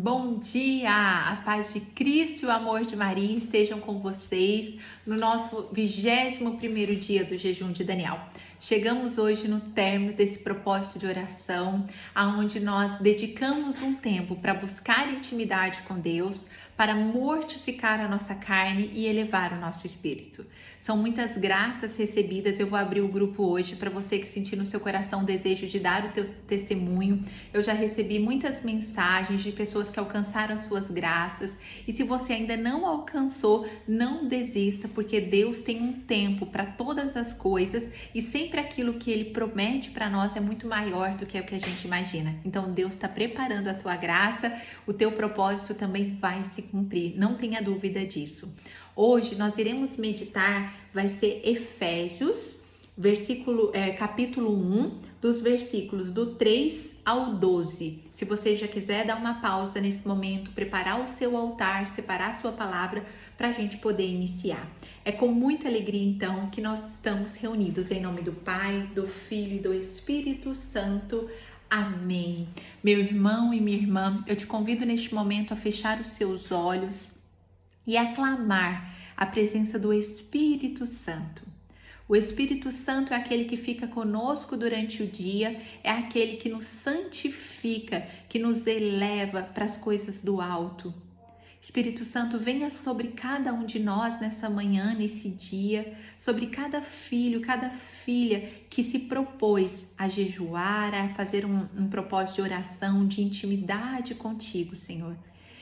Bom dia! A paz de Cristo e o amor de Maria estejam com vocês no nosso 21º dia do jejum de Daniel. Chegamos hoje no término desse propósito de oração, aonde nós dedicamos um tempo para buscar intimidade com Deus, para mortificar a nossa carne e elevar o nosso espírito. São muitas graças recebidas. Eu vou abrir o grupo hoje para você que sentir no seu coração o desejo de dar o teu testemunho. Eu já recebi muitas mensagens de pessoas que alcançaram as suas graças. E se você ainda não alcançou, não desista, porque Deus tem um tempo para todas as coisas e sempre aquilo que Ele promete para nós é muito maior do que o que a gente imagina. Então Deus está preparando a tua graça, o teu propósito também vai se cumprir. Não tenha dúvida disso. Hoje nós iremos meditar, vai ser Efésios, capítulo 1, dos versículos do 3 ao 12. Se você já quiser dar uma pausa nesse momento, preparar o seu altar, separar a sua palavra para a gente poder iniciar. É com muita alegria então que nós estamos reunidos em nome do Pai, do Filho e do Espírito Santo. Amém. Meu irmão e minha irmã, eu te convido neste momento a fechar os seus olhos e aclamar a presença do Espírito Santo. O Espírito Santo é aquele que fica conosco durante o dia, é aquele que nos santifica, que nos eleva para as coisas do alto. Espírito Santo, venha sobre cada um de nós nessa manhã, nesse dia, sobre cada filho, cada filha que se propôs a jejuar, a fazer um propósito de oração, de intimidade contigo, Senhor.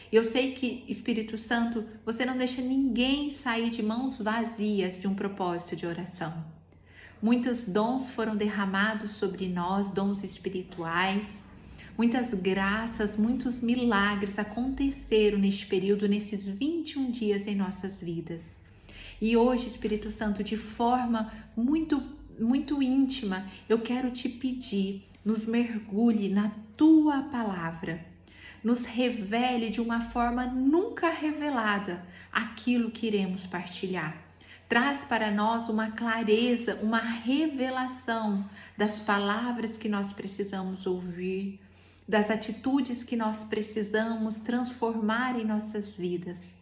Eu sei que, Espírito Santo, você não deixa ninguém sair de mãos vazias de um propósito de oração. Muitos dons foram derramados sobre nós, dons espirituais, muitas graças, muitos milagres aconteceram neste período, nesses 21 dias em nossas vidas. E hoje, Espírito Santo, de forma muito íntima, eu quero te pedir, nos mergulhe na tua palavra. Nos revele de uma forma nunca revelada aquilo que iremos partilhar. Traz para nós uma clareza, uma revelação das palavras que nós precisamos ouvir, das atitudes que nós precisamos transformar em nossas vidas.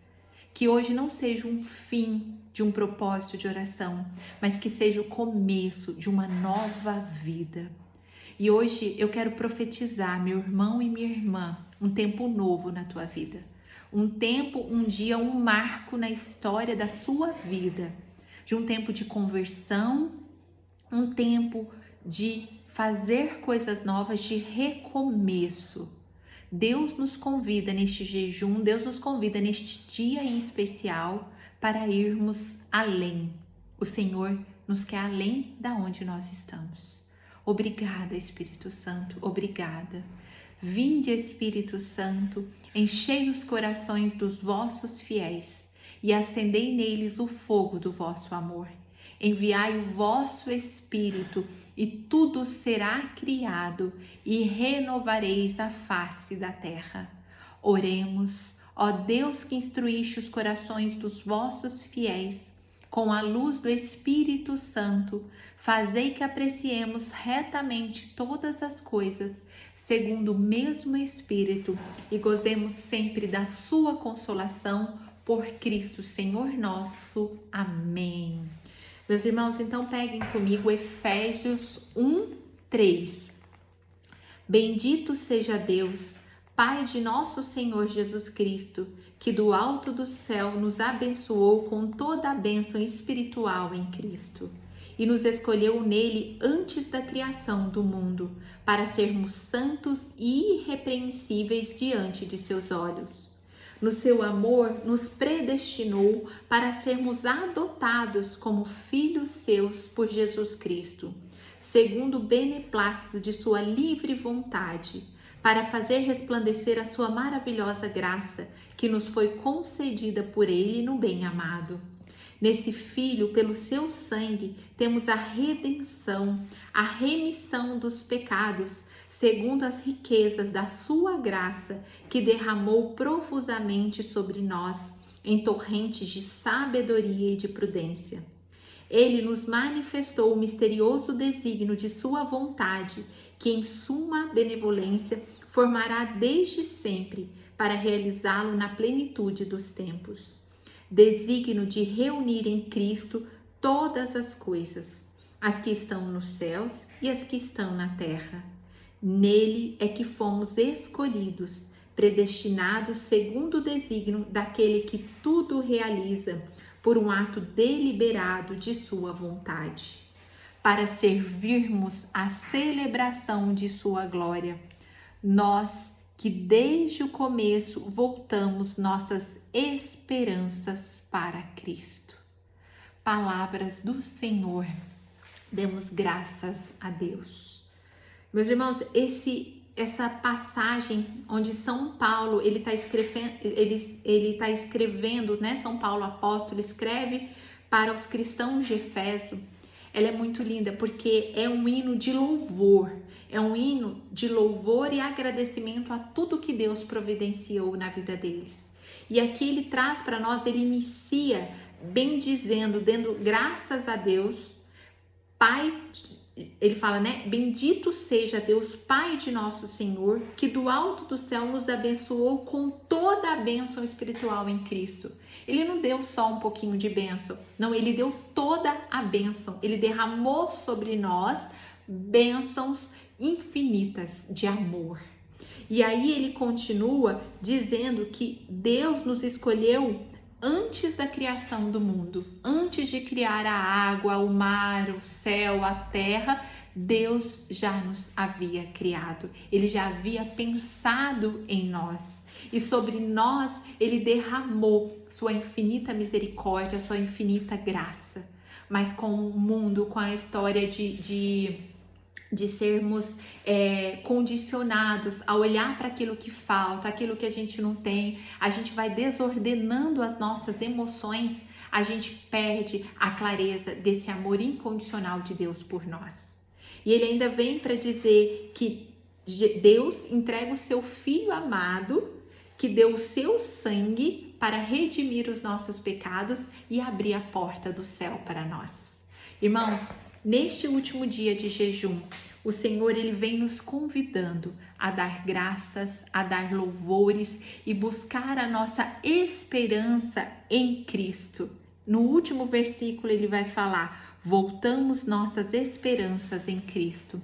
Que hoje não seja um fim de um propósito de oração, mas que seja o começo de uma nova vida. E hoje eu quero profetizar, meu irmão e minha irmã, um tempo novo na tua vida. Um tempo, um dia, um marco na história da sua vida. De um tempo de conversão, um tempo de fazer coisas novas, de recomeço. Deus nos convida neste jejum, Deus nos convida neste dia em especial para irmos além. O Senhor nos quer além da onde nós estamos. Obrigada, Espírito Santo, obrigada. Vinde, Espírito Santo, enchei os corações dos vossos fiéis e acendei neles o fogo do vosso amor. Enviai o vosso Espírito e tudo será criado e renovareis a face da terra. Oremos, ó Deus que instruíste os corações dos vossos fiéis, com a luz do Espírito Santo, fazei que apreciemos retamente todas as coisas, segundo o mesmo Espírito, e gozemos sempre da sua consolação, por Cristo Senhor nosso. Amém. Meus irmãos, então peguem comigo Efésios 1:3. Bendito seja Deus, Pai de nosso Senhor Jesus Cristo, que do alto do céu nos abençoou com toda a bênção espiritual em Cristo e nos escolheu nele antes da criação do mundo, para sermos santos e irrepreensíveis diante de seus olhos. No seu amor, nos predestinou para sermos adotados como filhos seus por Jesus Cristo, segundo o beneplácito de sua livre vontade, para fazer resplandecer a sua maravilhosa graça, que nos foi concedida por Ele no bem-amado. Nesse Filho, pelo seu sangue, temos a redenção, a remissão dos pecados, segundo as riquezas da sua graça, que derramou profusamente sobre nós, em torrentes de sabedoria e de prudência. Ele nos manifestou o misterioso desígnio de sua vontade, que em suma benevolência formará desde sempre, para realizá-lo na plenitude dos tempos. Desígnio de reunir em Cristo todas as coisas, as que estão nos céus e as que estão na terra. Nele é que fomos escolhidos, predestinados segundo o desígnio daquele que tudo realiza, por um ato deliberado de sua vontade, para servirmos à celebração de sua glória. Nós que desde o começo voltamos nossas esperanças para Cristo. Palavras do Senhor. Demos graças a Deus. Meus irmãos, essa passagem onde São Paulo ele está escrevendo, né? São Paulo apóstolo escreve para os cristãos de Éfeso. Ela é muito linda porque é um hino de louvor. É um hino de louvor e agradecimento a tudo que Deus providenciou na vida deles. E aqui ele traz para nós, ele inicia bendizendo, dando graças a Deus, Pai. Ele fala, né? Bendito seja Deus, Pai de nosso Senhor, que do alto do céu nos abençoou com toda a bênção espiritual em Cristo. Ele não deu só um pouquinho de bênção, não, ele deu toda a bênção. Ele derramou sobre nós bênçãos infinitas de amor. E aí ele continua dizendo que Deus nos escolheu antes da criação do mundo, antes de criar a água, o mar, o céu, a terra, Deus já nos havia criado. Ele já havia pensado em nós. E sobre nós, ele derramou sua infinita misericórdia, sua infinita graça. Mas com o mundo, com a história de sermos condicionados a olhar para aquilo que falta, aquilo que a gente não tem, a gente vai desordenando as nossas emoções, a gente perde a clareza desse amor incondicional de Deus por nós. E ele ainda vem para dizer que Deus entrega o seu Filho amado, que deu o seu sangue para redimir os nossos pecados e abrir a porta do céu para nós. Irmãos, neste último dia de jejum, o Senhor ele vem nos convidando a dar graças, a dar louvores e buscar a nossa esperança em Cristo. No último versículo ele vai falar: voltamos nossas esperanças em Cristo.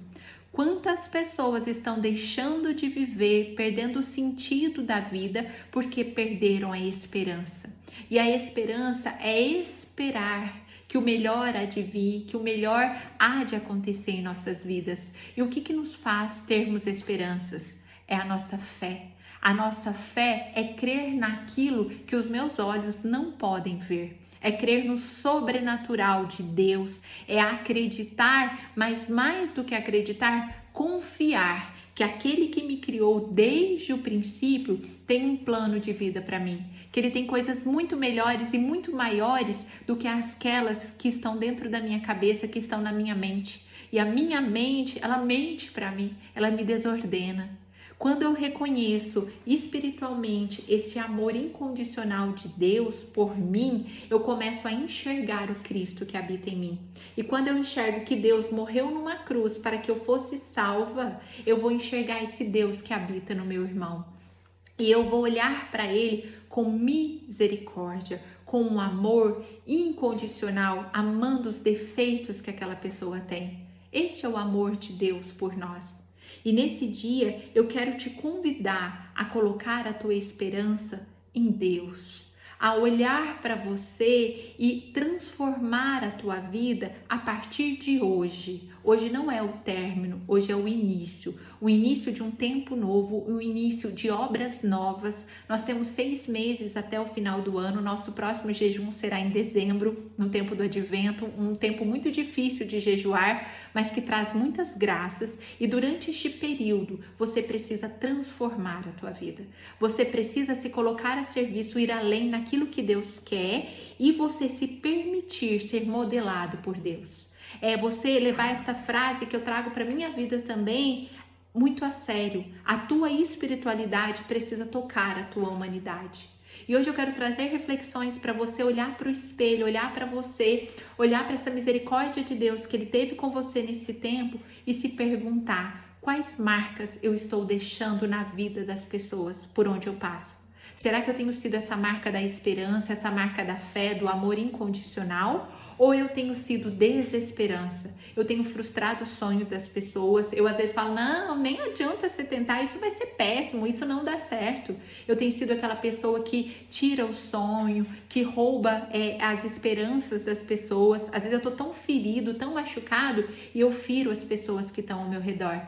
Quantas pessoas estão deixando de viver, perdendo o sentido da vida porque perderam a esperança? E a esperança é esperar que o melhor há de vir, que o melhor há de acontecer em nossas vidas. E o que nos faz termos esperanças? É a nossa fé. A nossa fé é crer naquilo que os meus olhos não podem ver. É crer no sobrenatural de Deus, é acreditar, mas mais do que acreditar, confiar que aquele que me criou desde o princípio tem um plano de vida para mim, que ele tem coisas muito melhores e muito maiores do que aquelas que estão dentro da minha cabeça, que estão na minha mente. E a minha mente, ela mente para mim, ela me desordena. Quando eu reconheço espiritualmente esse amor incondicional de Deus por mim, eu começo a enxergar o Cristo que habita em mim. E quando eu enxergo que Deus morreu numa cruz para que eu fosse salva, eu vou enxergar esse Deus que habita no meu irmão. E eu vou olhar para ele com misericórdia, com um amor incondicional, amando os defeitos que aquela pessoa tem. Este é o amor de Deus por nós. E nesse dia eu quero te convidar a colocar a tua esperança em Deus, a olhar para você e transformar a tua vida a partir de hoje. Hoje não é o término, hoje é o início de um tempo novo, o início de obras novas. Nós temos 6 meses até o final do ano, nosso próximo jejum será em dezembro, no tempo do advento, um tempo muito difícil de jejuar, mas que traz muitas graças, e durante este período você precisa transformar a tua vida, você precisa se colocar a serviço, ir além naquilo que Deus quer e você se permitir ser modelado por Deus. É você levar esta frase que eu trago para minha vida também muito a sério. A tua espiritualidade precisa tocar a tua humanidade. E hoje eu quero trazer reflexões para você olhar para o espelho, olhar para você, olhar para essa misericórdia de Deus que Ele teve com você nesse tempo e se perguntar: Quais marcas eu estou deixando na vida das pessoas por onde eu passo? Será que eu tenho sido essa marca da esperança, essa marca da fé, do amor incondicional? Ou eu tenho sido desesperança? Eu tenho frustrado o sonho das pessoas. Eu às vezes falo, não, nem adianta você tentar, isso vai ser péssimo, isso não dá certo. Eu tenho sido aquela pessoa que tira o sonho, que rouba as esperanças das pessoas. Às vezes eu tô tão ferido, tão machucado, e eu firo as pessoas que estão ao meu redor.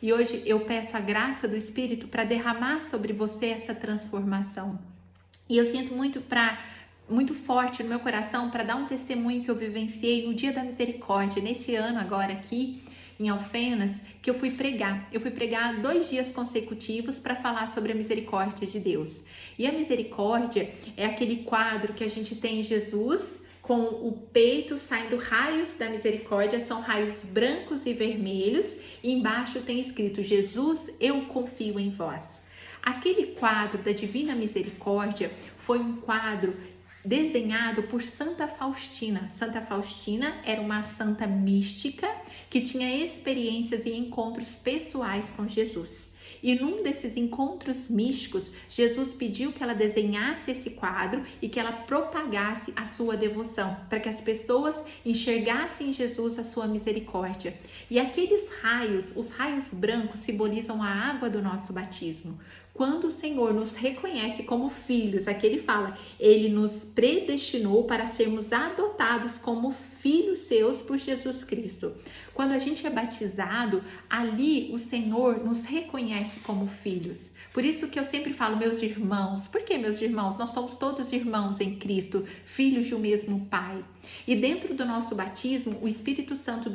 E hoje eu peço a graça do Espírito para derramar sobre você essa transformação. E eu sinto muito forte no meu coração para dar um testemunho que eu vivenciei no Dia da Misericórdia, nesse ano agora aqui em Alfenas, que eu fui pregar. Eu fui pregar 2 dias consecutivos para falar sobre a misericórdia de Deus. E a misericórdia é aquele quadro que a gente tem em Jesus, com o peito saindo raios da misericórdia, são raios brancos e vermelhos, e embaixo tem escrito: Jesus, eu confio em vós. Aquele quadro da Divina Misericórdia foi um quadro desenhado por Santa Faustina. Santa Faustina era uma santa mística que tinha experiências e encontros pessoais com Jesus. E num desses encontros místicos, Jesus pediu que ela desenhasse esse quadro e que ela propagasse a sua devoção, para que as pessoas enxergassem em Jesus a sua misericórdia. E aqueles raios, os raios brancos, simbolizam a água do nosso batismo. Quando o Senhor nos reconhece como filhos, aqui ele fala, ele nos predestinou para sermos adotados como filhos seus por Jesus Cristo. Quando a gente é batizado, ali o Senhor nos reconhece como filhos. Por isso que eu sempre falo, meus irmãos. Por que meus irmãos? Nós somos todos irmãos em Cristo, filhos de um mesmo Pai. E dentro do nosso batismo, o Espírito Santo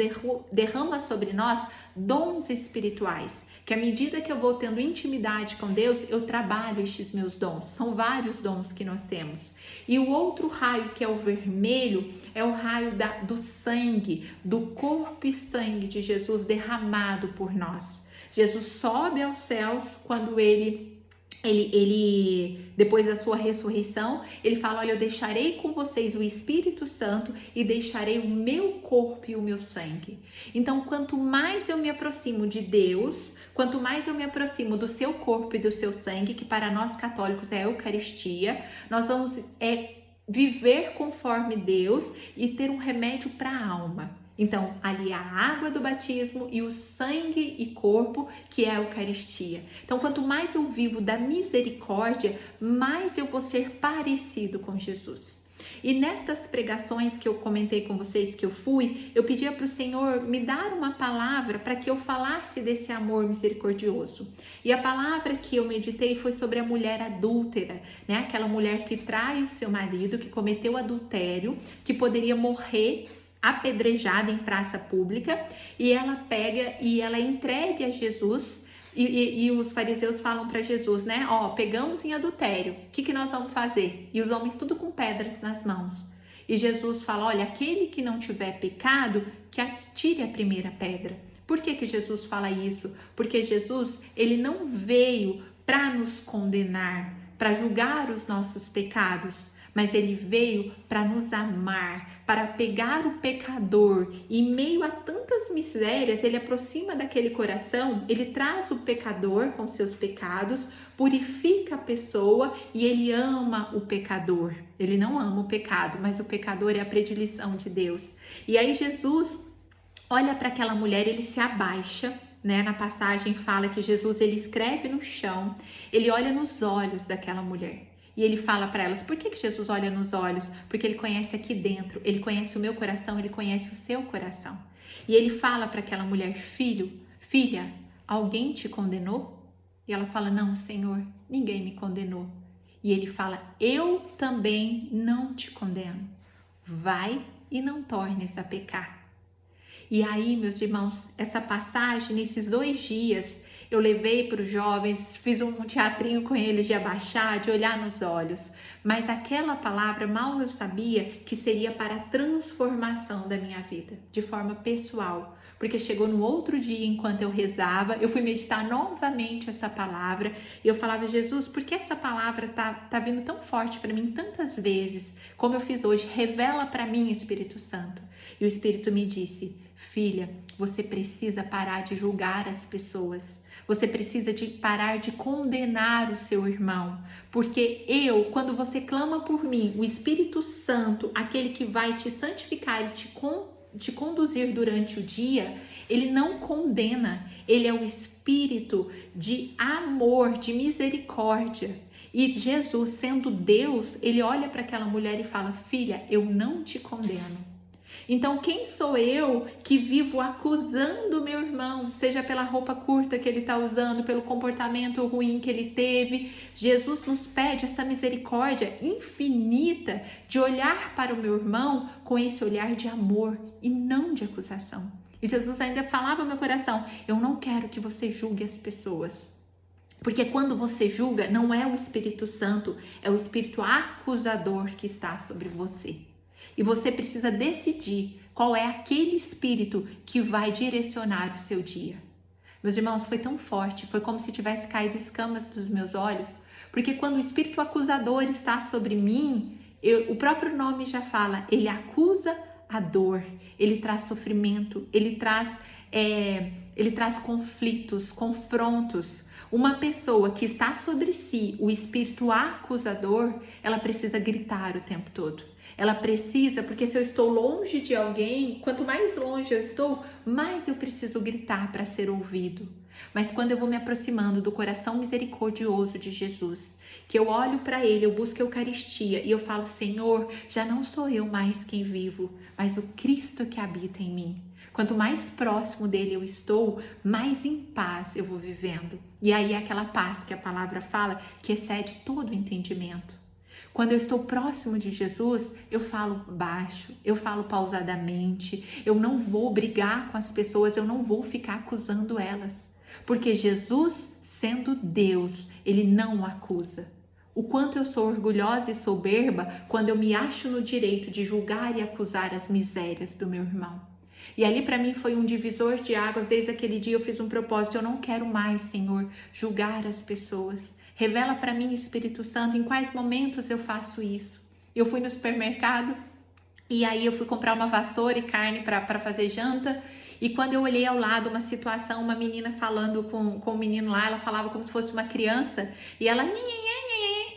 derrama sobre nós dons espirituais, que à medida que eu vou tendo intimidade com Deus, eu trabalho estes meus dons. São vários dons que nós temos. E o outro raio, que é o vermelho, é o raio do sangue, do corpo e sangue de Jesus derramado por nós. Jesus sobe aos céus quando ele depois da sua ressurreição, ele fala, olha, eu deixarei com vocês o Espírito Santo e deixarei o meu corpo e o meu sangue. Então, quanto mais eu me aproximo de Deus, quanto mais eu me aproximo do seu corpo e do seu sangue, que para nós católicos é a Eucaristia, nós vamos viver conforme Deus e ter um remédio para a alma. Então, ali a água do batismo e o sangue e corpo, que é a Eucaristia. Então, quanto mais eu vivo da misericórdia, mais eu vou ser parecido com Jesus. E nestas pregações que eu comentei com vocês que eu fui, eu pedia para o Senhor me dar uma palavra para que eu falasse desse amor misericordioso. E a palavra que eu meditei foi sobre a mulher adúltera, né? Aquela mulher que trai o seu marido, que cometeu adultério, que poderia morrer apedrejada em praça pública, e ela pega e ela entregue a Jesus, e os fariseus falam para Jesus, né? Ó, pegamos em adultério, o que nós vamos fazer? E os homens tudo com pedras nas mãos. E Jesus fala, olha, aquele que não tiver pecado, que atire a primeira pedra. Por que Jesus fala isso? Porque Jesus, ele não veio para nos condenar, para julgar os nossos pecados, mas ele veio para nos amar, para pegar o pecador e em meio a tantas misérias, ele aproxima daquele coração, ele traz o pecador com seus pecados, purifica a pessoa e ele ama o pecador. Ele não ama o pecado, mas o pecador é a predileção de Deus. E aí Jesus olha para aquela mulher, ele se abaixa, né? Na passagem fala que Jesus, ele escreve no chão, ele olha nos olhos daquela mulher. E ele fala para elas, por que Jesus olha nos olhos? Porque ele conhece aqui dentro, ele conhece o meu coração, ele conhece o seu coração. E ele fala para aquela mulher, filha, alguém te condenou? E ela fala, não, Senhor, ninguém me condenou. E ele fala, eu também não te condeno. Vai e não tornes a pecar. E aí, meus irmãos, essa passagem, nesses 2 dias, eu levei para os jovens, fiz um teatrinho com eles de abaixar, de olhar nos olhos. Mas aquela palavra, mal eu sabia que seria para a transformação da minha vida, de forma pessoal. Porque chegou no outro dia, enquanto eu rezava, eu fui meditar novamente essa palavra. E eu falava, Jesus, por que essa palavra tá vindo tão forte para mim tantas vezes? Como eu fiz hoje, revela para mim, Espírito Santo. E o Espírito me disse, filha, você precisa parar de julgar as pessoas. Você precisa de parar de condenar o seu irmão, porque quando você clama por mim, o Espírito Santo, aquele que vai te santificar e te conduzir durante o dia, ele não condena, ele é o Espírito de amor, de misericórdia. E Jesus, sendo Deus, ele olha para aquela mulher e fala: filha, eu não te condeno. Então, quem sou eu que vivo acusando meu irmão, seja pela roupa curta que ele está usando, pelo comportamento ruim que ele teve? Jesus nos pede essa misericórdia infinita de olhar para o meu irmão com esse olhar de amor e não de acusação. E Jesus ainda falava ao meu coração: eu não quero que você julgue as pessoas. Porque quando você julga, não é o Espírito Santo, é o Espírito acusador que está sobre você. E você precisa decidir qual é aquele espírito que vai direcionar o seu dia. Meus irmãos, foi tão forte, foi como se tivesse caído escamas dos meus olhos, porque quando o espírito acusador está sobre mim, o próprio nome já fala, ele acusa a dor, ele traz sofrimento, ele traz conflitos, confrontos. Uma pessoa que está sobre si o espírito acusador, ela precisa gritar o tempo todo. Ela precisa, porque se eu estou longe de alguém, quanto mais longe eu estou, mais eu preciso gritar para ser ouvido. Mas quando eu vou me aproximando do coração misericordioso de Jesus, que eu olho para ele, eu busco a Eucaristia e eu falo: Senhor, já não sou eu mais quem vivo, mas o Cristo que habita em mim. Quanto mais próximo dele eu estou, mais em paz eu vou vivendo. E aí é aquela paz que a palavra fala, que excede todo o entendimento. Quando eu estou próximo de Jesus, eu falo baixo, eu falo pausadamente, eu não vou brigar com as pessoas, eu não vou ficar acusando elas. Porque Jesus, sendo Deus, ele não acusa. O quanto eu sou orgulhosa e soberba quando eu me acho no direito de julgar e acusar as misérias do meu irmão. E ali para mim foi um divisor de águas. Desde aquele dia eu fiz um propósito: eu não quero mais, Senhor, julgar as pessoas. Revela para mim, Espírito Santo, em quais momentos eu faço isso. Eu fui no supermercado e aí eu fui comprar uma vassoura e carne para fazer janta. E quando eu olhei ao lado uma situação, uma menina falando com o menino lá, ela falava como se fosse uma criança. E ela...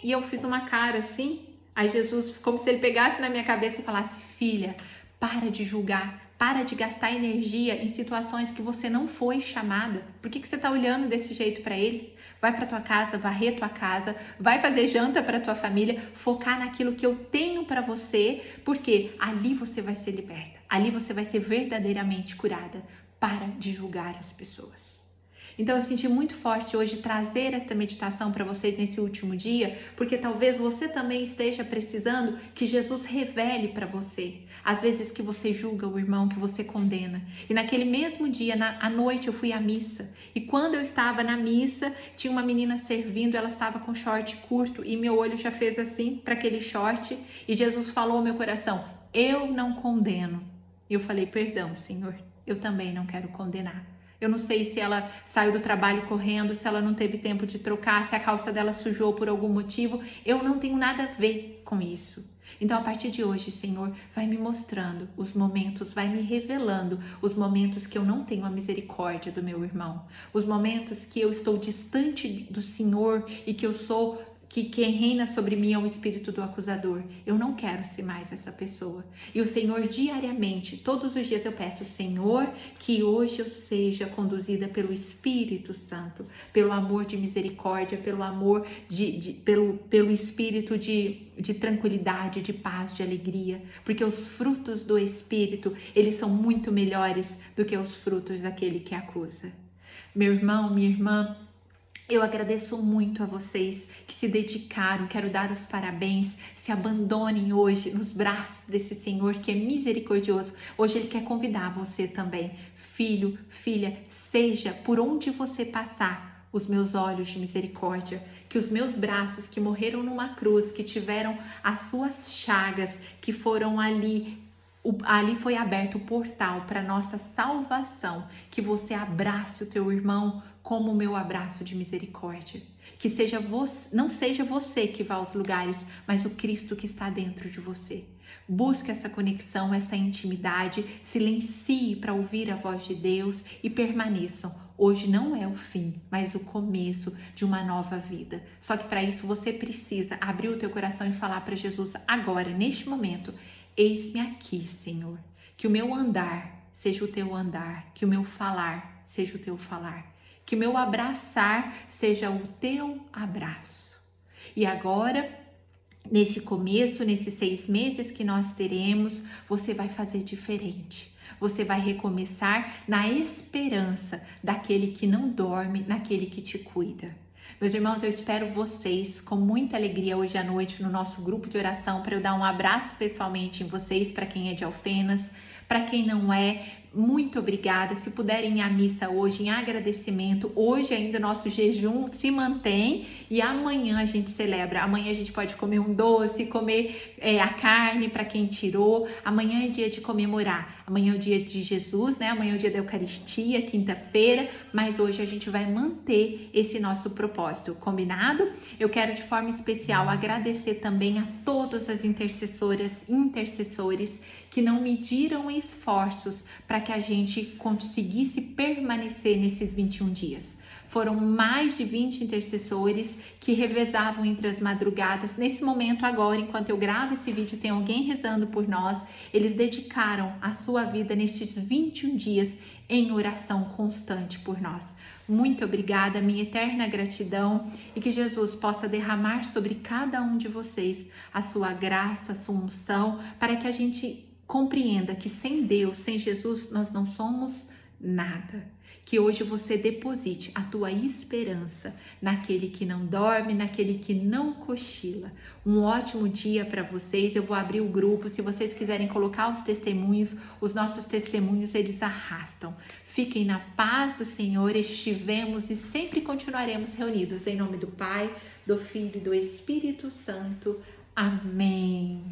E eu fiz uma cara assim. Aí Jesus, como se ele pegasse na minha cabeça e falasse: filha, para de julgar. Para de gastar energia em situações que você não foi chamada. Por que você está olhando desse jeito para eles? Vai para tua casa, varrer tua casa, vai fazer janta para tua família, focar naquilo que eu tenho para você, porque ali você vai ser liberta. Ali você vai ser verdadeiramente curada. Para de julgar as pessoas. Então eu senti muito forte hoje trazer esta meditação para vocês nesse último dia, porque talvez você também esteja precisando que Jesus revele para você. Às vezes que você julga o irmão, que você condena. E naquele mesmo dia, à noite, eu fui à missa. E quando eu estava na missa, tinha uma menina servindo, ela estava com short curto e meu olho já fez assim para aquele short. E Jesus falou ao meu coração: eu não condeno. E eu falei: perdão, Senhor, eu também não quero condenar. Eu não sei se ela saiu do trabalho correndo, se ela não teve tempo de trocar, se a calça dela sujou por algum motivo. Eu não tenho nada a ver com isso. Então, a partir de hoje, Senhor, vai me mostrando os momentos, vai me revelando os momentos que eu não tenho a misericórdia do meu irmão. Os momentos que eu estou distante do Senhor e que eu sou... que quem reina sobre mim é o espírito do acusador. Eu não quero ser mais essa pessoa. E o Senhor diariamente, todos os dias eu peço: Senhor, que hoje eu seja conduzida pelo Espírito Santo, pelo amor de misericórdia, pelo amor pelo espírito de tranquilidade, de paz, de alegria, porque os frutos do Espírito, eles são muito melhores do que os frutos daquele que acusa. Meu irmão, minha irmã, eu agradeço muito a vocês que se dedicaram, quero dar os parabéns, se abandonem hoje nos braços desse Senhor que é misericordioso. Hoje Ele quer convidar você também, filho, filha, seja por onde você passar os meus olhos de misericórdia, que os meus braços que morreram numa cruz, que tiveram as suas chagas, que foram ali Ali foi aberto o portal para nossa salvação, que você abrace o teu irmão como o meu abraço de misericórdia. Que seja você, não seja você que vá aos lugares, mas o Cristo que está dentro de você. Busque essa conexão, essa intimidade, silencie para ouvir a voz de Deus e permaneçam. Hoje não é o fim, mas o começo de uma nova vida. Só que para isso você precisa abrir o teu coração e falar para Jesus agora, neste momento: eis-me aqui, Senhor. Que o meu andar seja o teu andar, que o meu falar seja o teu falar, que o meu abraçar seja o teu abraço. E agora, nesse começo, nesses 6 meses que nós teremos, você vai fazer diferente. Você vai recomeçar na esperança daquele que não dorme, naquele que te cuida. Meus irmãos, eu espero vocês com muita alegria hoje à noite no nosso grupo de oração para eu dar um abraço pessoalmente em vocês, para quem é de Alfenas, para quem não é, muito obrigada. Se puderem ir à missa hoje em agradecimento, hoje ainda o nosso jejum se mantém e amanhã a gente celebra. Amanhã a gente pode comer um doce, comer a carne para quem tirou. Amanhã é dia de comemorar. Amanhã é o dia de Jesus, né? Amanhã é o dia da Eucaristia, quinta-feira, mas hoje a gente vai manter esse nosso propósito, combinado? Eu quero de forma especial agradecer também a todas as intercessoras e intercessores que não mediram esforços para que a gente conseguisse permanecer nesses 21 dias. Foram mais de 20 intercessores que revezavam entre as madrugadas. Nesse momento agora, enquanto eu gravo esse vídeo, tem alguém rezando por nós. Eles dedicaram a sua vida nesses 21 dias em oração constante por nós. Muito obrigada, minha eterna gratidão, e que Jesus possa derramar sobre cada um de vocês a sua graça, a sua unção, para que a gente compreenda que sem Deus, sem Jesus, nós não somos nada. Que hoje você deposite a tua esperança naquele que não dorme, naquele que não cochila. Um ótimo dia para vocês. Eu vou abrir o grupo. Se vocês quiserem colocar os testemunhos, os nossos testemunhos, eles arrastam. Fiquem na paz do Senhor. Estivemos e sempre continuaremos reunidos. Em nome do Pai, do Filho e do Espírito Santo. Amém.